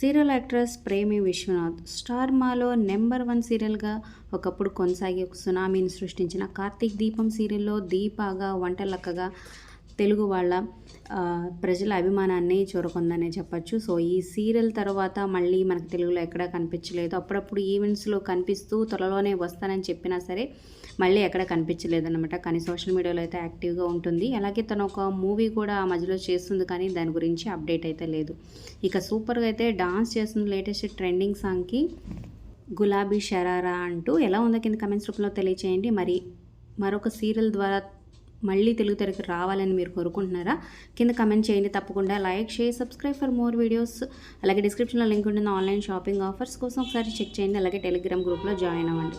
Serial actress ప్రేమి Vishwanath star మాలో number 1 సీరియల్గా ఒకప్పుడు కొనసాగి ఒక సునామీని సృష్టించిన కార్తీక్ దీపం సీరియల్లో దీపాగా వంటలక్కగా తెలుగు వాళ్ళ ప్రజల అభిమానాన్ని చూరకొందనే చెప్పచ్చు. సో ఈ సీరియల్ తర్వాత మళ్ళీ మనకు తెలుగులో ఎక్కడా కనిపించలేదు. అప్పుడప్పుడు ఈవెంట్స్లో కనిపిస్తూ త్వరలోనే వస్తానని చెప్పినా సరే మళ్ళీ ఎక్కడ కనిపించలేదన్నమాట. కానీ సోషల్ మీడియాలో అయితే యాక్టివ్గా ఉంటుంది. అలాగే తను ఒక మూవీ కూడా ఆ మధ్యలో చేస్తుంది, కానీ దాని గురించి అప్డేట్ అయితే లేదు. ఇక సూపర్గా అయితే డాన్స్ చేస్తుంది. లేటెస్ట్ ట్రెండింగ్ సాంగ్కి గులాబీ షరారా అంటూ ఎలా ఉందో కింద కమెంట్స్ రూపంలో తెలియచేయండి. మరి మరొక సీరియల్ ద్వారా మళ్ళీ తెలుగు తెరకి రావాలని మీరు కోరుకుంటున్నారా? కింద కమెంట్ చేయండి. తప్పకుండా like, share, subscribe for more videos. అలాగే డిస్క్రిప్షన్లో లింక్ ఉంటుంది. ఆన్లైన్ షాపింగ్ ఆఫర్స్ కోసం ఒకసారి చెక్ చేయండి. అలాగే టెలిగ్రామ్ గ్రూప్లో జాయిన్ అవ్వండి.